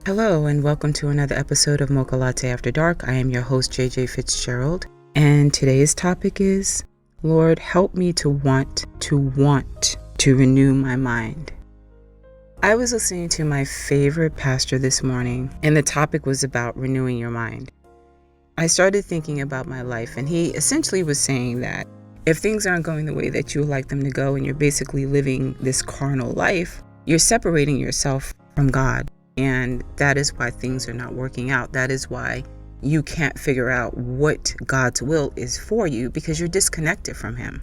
Hello, and welcome to another episode of Mocha Latte After Dark. I am your host, JJ Fitzgerald, and today's topic is, Lord, help me to want to renew my mind. I was listening to my favorite pastor this morning, and the topic was about renewing your mind. I started thinking about my life, and he essentially was saying that if things aren't going the way that you would like them to go, and you're basically living this carnal life, you're separating yourself from God. And that is why things are not working out. That is why you can't figure out what God's will is for you, because you're disconnected from Him.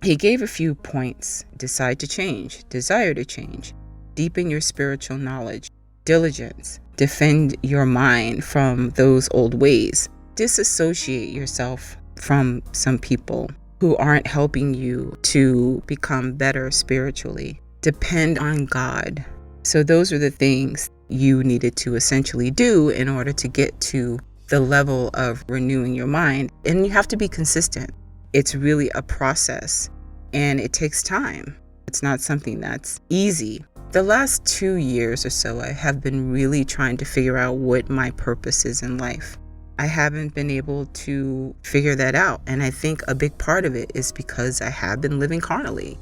He gave a few points: decide to change, desire to change, deepen your spiritual knowledge, diligence, defend your mind from those old ways, disassociate yourself from some people who aren't helping you to become better spiritually, depend on God. So those are the things you needed to essentially do in order to get to the level of renewing your mind. And you have to be consistent. It's really a process, and it takes time. It's not something that's easy. The last 2 years or so, I have been really trying to figure out what my purpose is in life. I haven't been able to figure that out. And I think a big part of it is because I have been living carnally.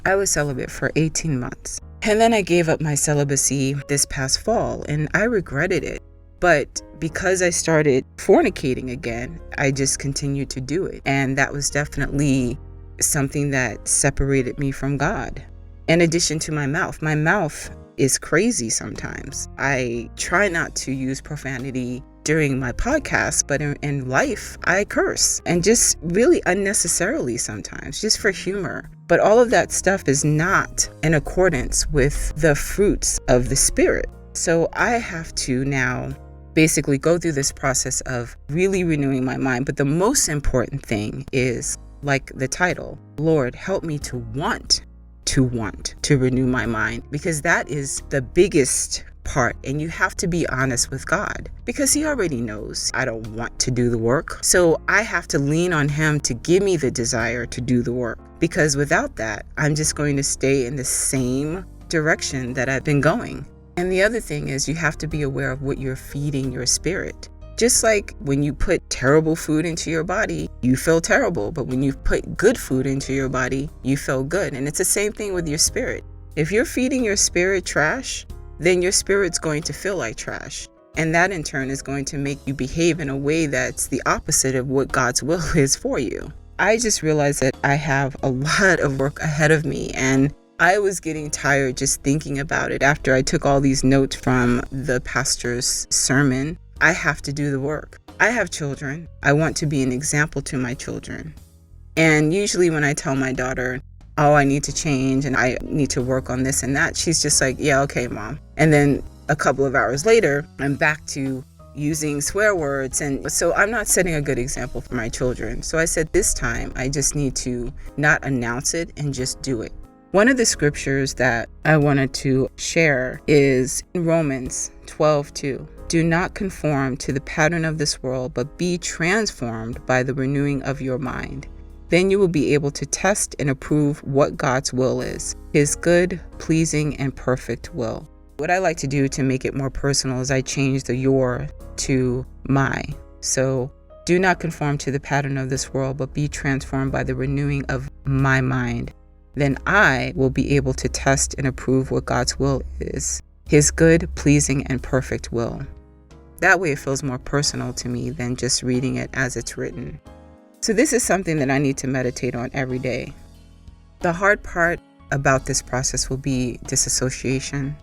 I was celibate for 18 months. And then I gave up my celibacy this past fall, and I regretted it. But because I started fornicating again, I just continued to do it. And that was definitely something that separated me from God. In addition to my mouth is crazy sometimes. I try not to use profanity during my podcast, but in life, I curse, and just really unnecessarily sometimes, just for humor. But all of that stuff is not in accordance with the fruits of the Spirit. So I have to now basically go through this process of really renewing my mind. But the most important thing is, like the title, Lord, help me to want to renew my mind, because that is the biggest part. And you have to be honest with God, because He already knows I don't want to do the work. So I have to lean on Him to give me the desire to do the work, because without that, I'm just going to stay in the same direction that I've been going. And the other thing is, you have to be aware of what you're feeding your spirit. Just like when you put terrible food into your body, you feel terrible. But when you put good food into your body, you feel good. And it's the same thing with your spirit. If you're feeding your spirit trash, then your spirit's going to feel like trash. And that in turn is going to make you behave in a way that's the opposite of what God's will is for you. I just realized that I have a lot of work ahead of me, and I was getting tired just thinking about it after I took all these notes from the pastor's sermon. I have to do the work. I have children. I want to be an example to my children. And usually when I tell my daughter, oh, I need to change and I need to work on this and that, she's just like, yeah, okay, Mom. And then a couple of hours later, I'm back to using swear words. And so I'm not setting a good example for my children. So I said, this time I just need to not announce it and just do it. One of the scriptures that I wanted to share is in Romans 12:2. Do not conform to the pattern of this world, but be transformed by the renewing of your mind. Then you will be able to test and approve what God's will is, His good, pleasing, and perfect will. What I like to do to make it more personal is I change the your to my. So do not conform to the pattern of this world, but be transformed by the renewing of my mind. Then I will be able to test and approve what God's will is, His good, pleasing, and perfect will. That way it feels more personal to me than just reading it as it's written. So this is something that I need to meditate on every day. The hard part about this process will be disassociation.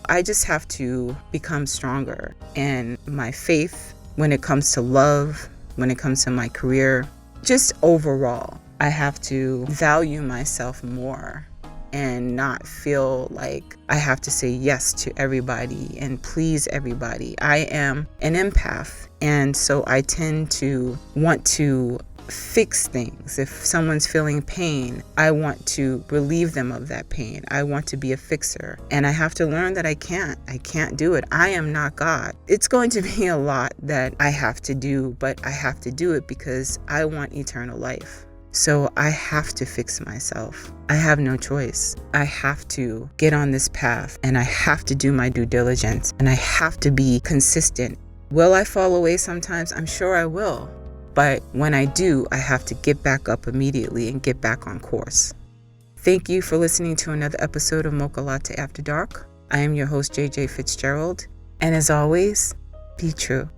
I just have to become stronger in my faith when it comes to love, when it comes to my career, just overall. I have to value myself more and not feel like I have to say yes to everybody and please everybody. I am an empath, and so I tend to want to fix things. If someone's feeling pain, I want to relieve them of that pain. I want to be a fixer, and I have to learn that I can't do it. I am not God. It's going to be a lot that I have to do, but I have to do it because I want eternal life. So I have to fix myself. I have no choice. I have to get on this path, and I have to do my due diligence, and I have to be consistent. Will I fall away sometimes? I'm sure I will. But when I do, I have to get back up immediately and get back on course. Thank you for listening to another episode of Mocha Latte After Dark. I am your host, JJ Fitzgerald. And as always, be true.